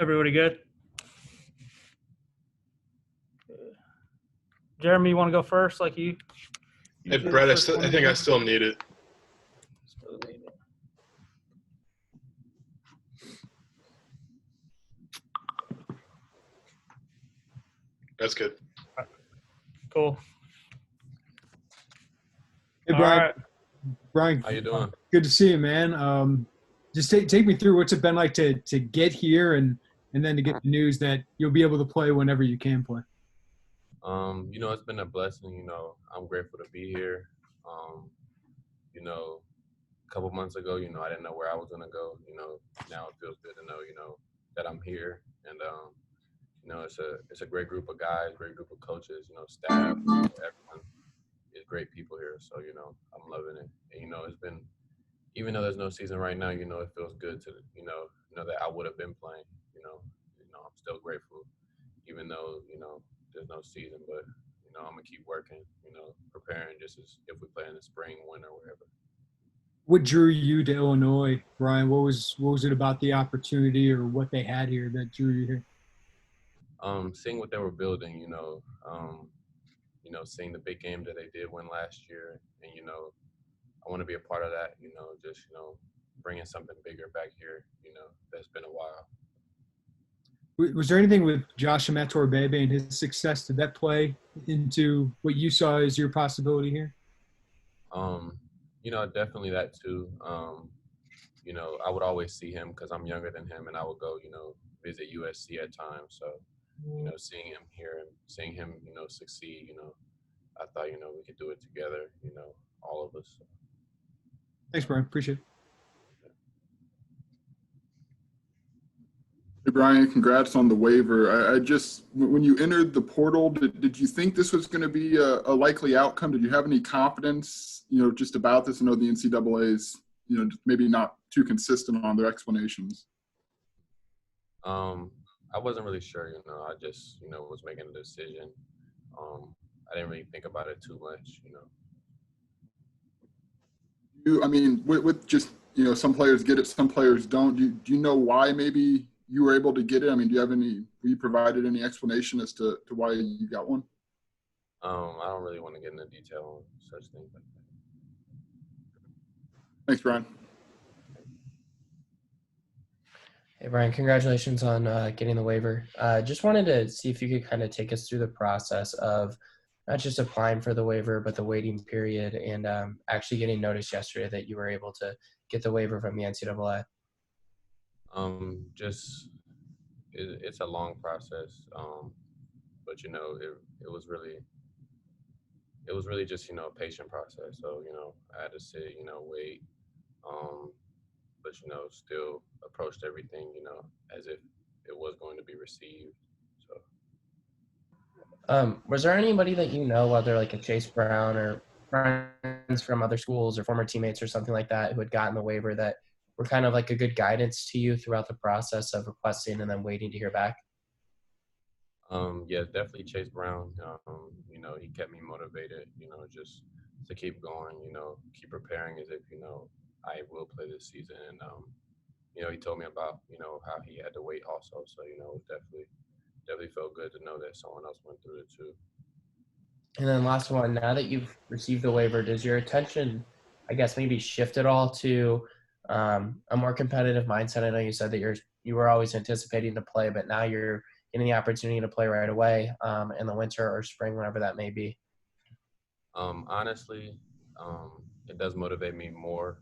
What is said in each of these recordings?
Everybody good? Jeremy, you want to go first? Like you Hey, Brett, I think I still need it. That's good. Cool. Hey, Brian. All right. Brian, How you doing? Good to see you, man. Just take me through what's it been like to get here and then to get the news that you'll be able to play whenever you can play. It's been a blessing. I'm grateful to be here. A couple months ago, I didn't know where I was gonna go. Now it feels good to know, that I'm here, and it's a great group of guys, great group of coaches, staff, everyone is great people here. So I'm loving it. And it's been, even though there's no season right now, it feels good to know that I would have been playing. I'm still grateful, even though there's no season, but I'm gonna keep working, preparing just as if we play in the spring, winter, wherever. What drew you to Illinois, Brian? What was it about the opportunity or what they had here that drew you here? Seeing what they were building, seeing the big game that they did win last year, and I want to be a part of that. Just bringing something bigger back here. That's been a while. Was there anything with Josh Amatorbebe and his success? Did that play into what you saw as your possibility here? Definitely that too. I would always see him because I'm younger than him, and I would go, visit USC at times. So, seeing him here and seeing him, succeed, I thought, we could do it together, all of us. Thanks, Brian. Appreciate it. Hey, Brian, congrats on the waiver. I just, when you entered the portal, did you think this was going to be a likely outcome? Did you have any confidence, just about this? I know the NCAA is, maybe not too consistent on their explanations. I wasn't really sure, I just, was making a decision. I didn't really think about it too much, With just, some players get it, some players don't. Do you know why maybe you were able to get it? I mean, were you provided any explanation as to why you got one? I don't really want to get into detail on such things like that. Thanks, Brian. Hey, Brian, congratulations on getting the waiver. Just wanted to see if you could kind of take us through the process of not just applying for the waiver, but the waiting period and actually getting notice yesterday that you were able to get the waiver from the NCAA. It's a long process, but it was really just a patient process. So I had to sit, wait, but still approached everything as if it was going to be received. So. Was there anybody that whether like a Chase Brown or friends from other schools or former teammates or something like that who had gotten the waiver that were kind of like a good guidance to you throughout the process of requesting and then waiting to hear back? Yeah, definitely Chase Brown. He kept me motivated, just to keep going, keep preparing as if, I will play this season. And, he told me about, how he had to wait also. So, it definitely felt good to know that someone else went through it too. And then last one, now that you've received the waiver, does your attention, I guess, maybe shift at all to a more competitive mindset? I know you said that you were always anticipating to play, but now you're getting the opportunity to play right away in the winter or spring, whenever that may be. Honestly, it does motivate me more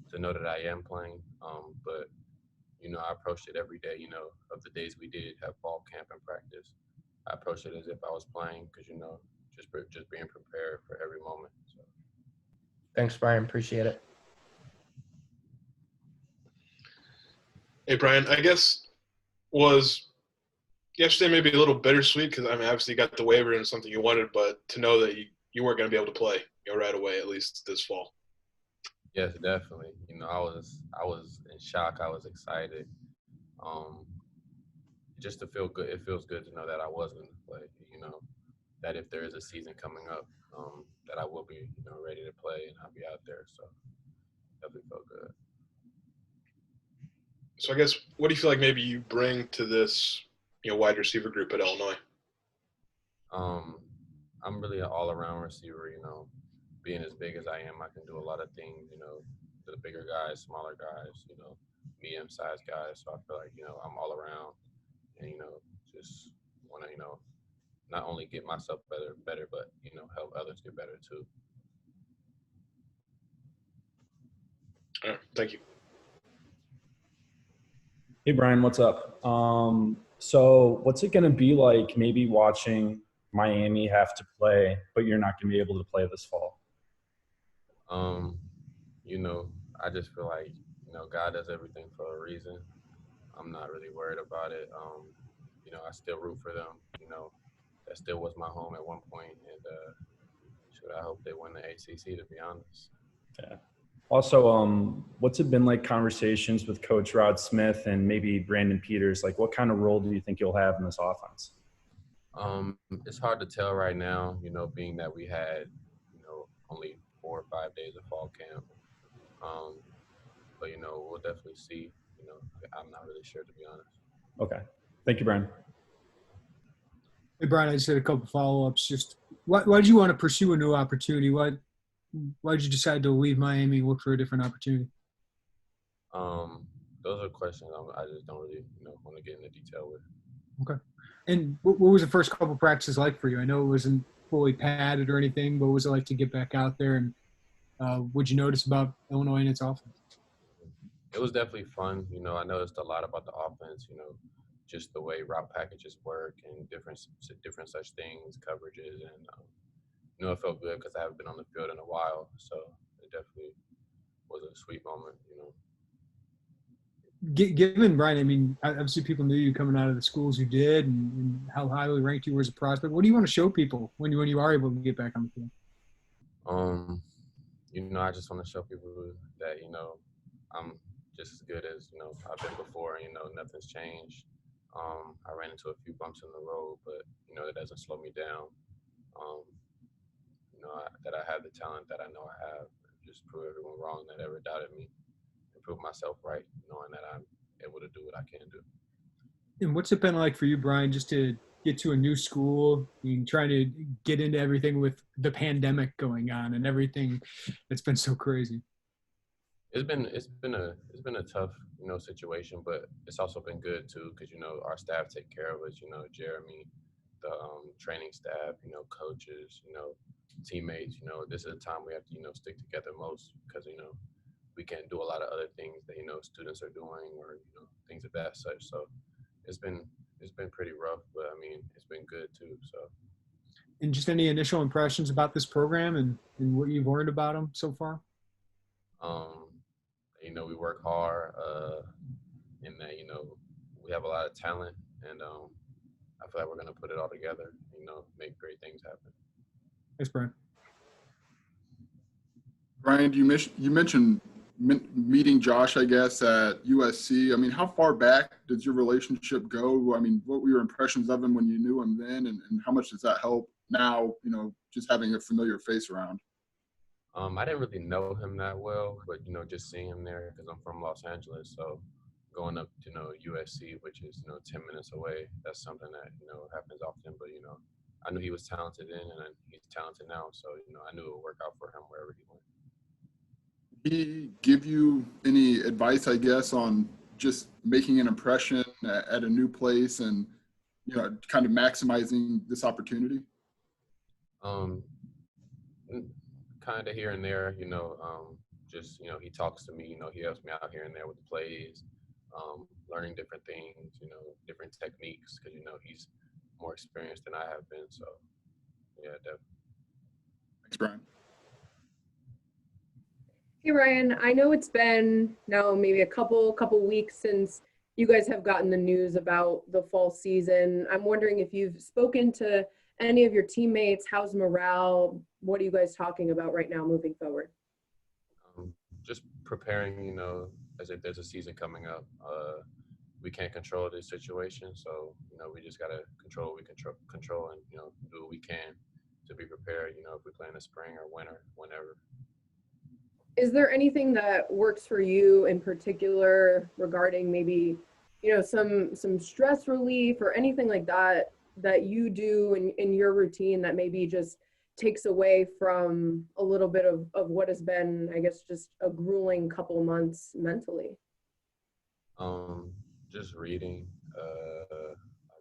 to know that I am playing. But, I approached it every day, of the days we did have fall camp and practice. I approached it as if I was playing because, just being prepared for every moment. So. Thanks, Brian. Appreciate it. Hey, Brian, I guess was yesterday maybe a little bittersweet because, obviously you got the waiver and something you wanted, but to know that you weren't going to be able to play, right away, at least this fall. Yes, definitely. I was in shock. I was excited. Just to feel good. It feels good to know that I was going to play, that if there is a season coming up, that I will be, ready to play and I'll be out there. So definitely felt good. So I guess what do you feel like maybe you bring to this, wide receiver group at Illinois? I'm really an all-around receiver. Being as big as I am, I can do a lot of things. To the bigger guys, smaller guys. Medium-sized guys. So I feel like I'm all around, and just want to not only get myself better, but help others get better too. All right, thank you. Hey Brian, what's up? So what's it going to be like maybe watching Miami have to play, but you're not going to be able to play this fall? I just feel like God does everything for a reason. I'm not really worried about it. I still root for them. That still was my home at one point, and I hope they win the ACC, to be honest. Yeah. Also, what's it been like conversations with Coach Rod Smith and maybe Brandon Peters? Like, what kind of role do you think you'll have in this offense? It's hard to tell right now, being that we had, only 4 or 5 days of fall camp. But, we'll definitely see. I'm not really sure, to be honest. Okay. Thank you, Brian. Hey, Brian, I just had a couple follow-ups. Just why did you want to pursue a new opportunity? Why did you decide to leave Miami and look for a different opportunity? Those are questions I just don't really, want to get into detail with. Okay. And what was the first couple practices like for you? I know it wasn't fully padded or anything, but what was it like to get back out there? And what'd you notice about Illinois and its offense? It was definitely fun. I noticed a lot about the offense, just the way route packages work and different such things, coverages. And, it felt good because I haven't been on the field in a while. So it definitely was a sweet moment, Given, Brian, I mean, obviously people knew you coming out of the schools you did and how highly ranked you were as a prospect. What do you want to show people when you are able to get back on the field? I just want to show people that, I'm just as good as, I've been before. Nothing's changed. I ran into a few bumps in the road, but, it doesn't slow me down. That I have the talent that I know I have. Just prove everyone wrong that ever doubted me. And prove myself right, knowing that I'm able to do what I can do. And what's it been like for you, Brian, just to get to a new school and trying to get into everything with the pandemic going on and everything that's been so crazy? It's been a tough situation, but it's also been good too because our staff take care of us. Jeremy, the training staff, coaches, teammates. This is a time we have to stick together most because we can't do a lot of other things that students are doing or things of that such. So it's been pretty rough, but I mean it's been good too. So. And just any initial impressions about this program and what you've learned about them so far? We work hard, and that we have a lot of talent, and I feel like we're gonna put it all together. Make great things happen. Thanks, Brian. Brian, you mentioned meeting Josh, I guess, at USC. I mean, how far back does your relationship go? I mean, what were your impressions of him when you knew him then, and how much does that help now, just having a familiar face around? I didn't really know him that well, but just seeing him there because I'm from Los Angeles, so going up to USC, which is 10 minutes away, that's something that happens often. But I knew he was talented then, and he's talented now, so I knew it would work out for him wherever he went. Did he give you any advice, I guess, on just making an impression at a new place and kind of maximizing this opportunity? Kind of here and there, just he talks to me, he helps me out here and there with the plays, learning different things, different techniques, because he's more experienced than I have been. So yeah, definitely. Thanks, Brian. Hey Ryan, I know it's been now maybe a couple weeks since you guys have gotten the news about the fall season. I'm wondering if you've spoken to any of your teammates. How's morale? What are you guys talking about right now moving forward? Just preparing, as if there's a season coming up. We can't control this situation, so we just gotta control what we control, and do what we can to be prepared. If we play in the spring or winter, whenever. Is there anything that works for you in particular regarding maybe, some stress relief or anything like that that you do in your routine that maybe just takes away from a little bit of what has been, I guess, just a grueling couple months mentally? Just reading. I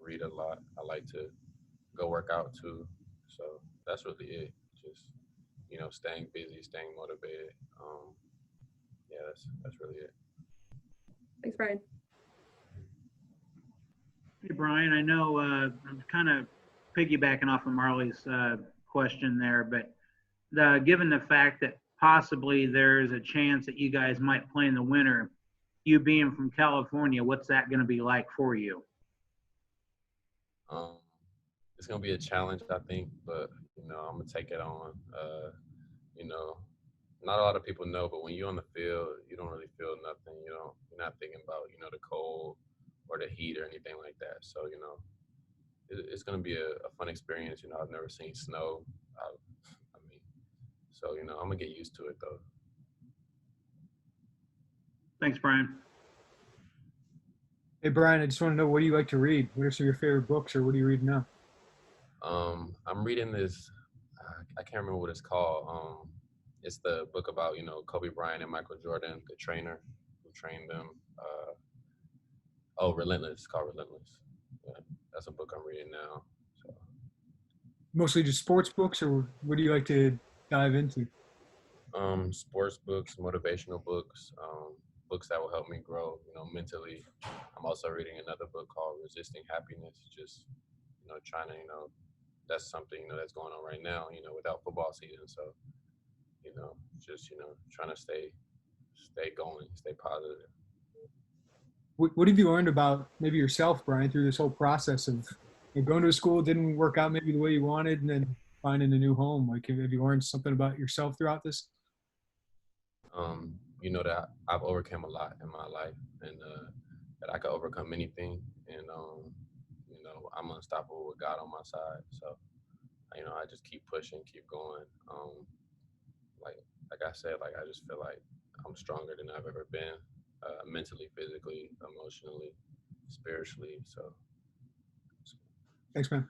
read a lot. I like to go work out too. So that's really it. Just staying busy, staying motivated. Yeah, that's really it. Thanks, Brian. Hey, Brian, I know I'm kind of piggybacking off of Marley's question there, but given the fact that possibly there's a chance that you guys might play in the winter, you being from California, what's that going to be like for you? It's gonna be a challenge, I think, but I'm gonna take it on. Not a lot of people know, but when you're on the field, you don't really feel nothing. You're not thinking about the cold or the heat or anything like that. So it's gonna be a fun experience. I've never seen snow. So I'm gonna get used to it though. Thanks, Brian. Hey, Brian, I just want to know, what do you like to read? What are some of your favorite books, or what are you reading now? I'm reading this. I can't remember what it's called. It's the book about Kobe Bryant and Michael Jordan, the trainer who trained them. Relentless. It's called Relentless. Yeah, that's a book I'm reading now. So. Mostly just sports books, or what do you like to dive into? Sports books, motivational books, books that will help me grow, mentally. I'm also reading another book called Resisting Happiness. Just trying to that's something that's going on right now, without football season. So just trying to stay going, stay positive. What have you learned about maybe yourself, Brian, through this whole process of going to a school didn't work out maybe the way you wanted, and then finding a new home? Like, have you learned something about yourself throughout this? That I've overcome a lot in my life, and that I can overcome anything, and I'm unstoppable with God on my side. So I just keep pushing, keep going. Like I said, I just feel like I'm stronger than I've ever been, mentally, physically, emotionally, spiritually. So Thanks, man.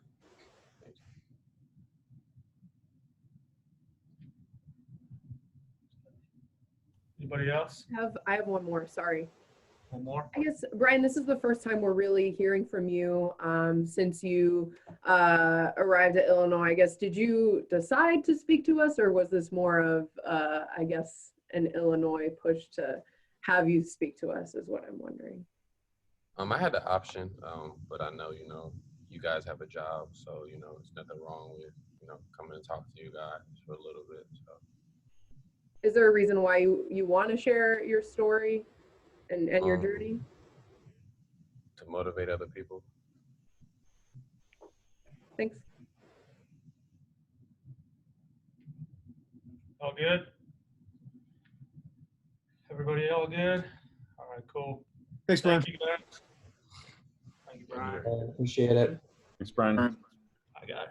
thanks. Anybody else? I have one more, sorry. One more? I guess, Brian, this is the first time we're really hearing from you since you arrived at Illinois. I guess, did you decide to speak to us, or was this more of, I guess, an Illinois push to have you speak to us, is what I'm wondering. I had the option, but I know, you guys have a job, so, there's nothing wrong with, coming and talk to you guys for a little bit. So. Is there a reason why you want to share your story and your journey? To motivate other people. Thanks. All good? Everybody all good? All right, cool. Thanks, Brian. Thank you, guys. Thank you, Brian. Appreciate it. Thanks, Brian. I got it.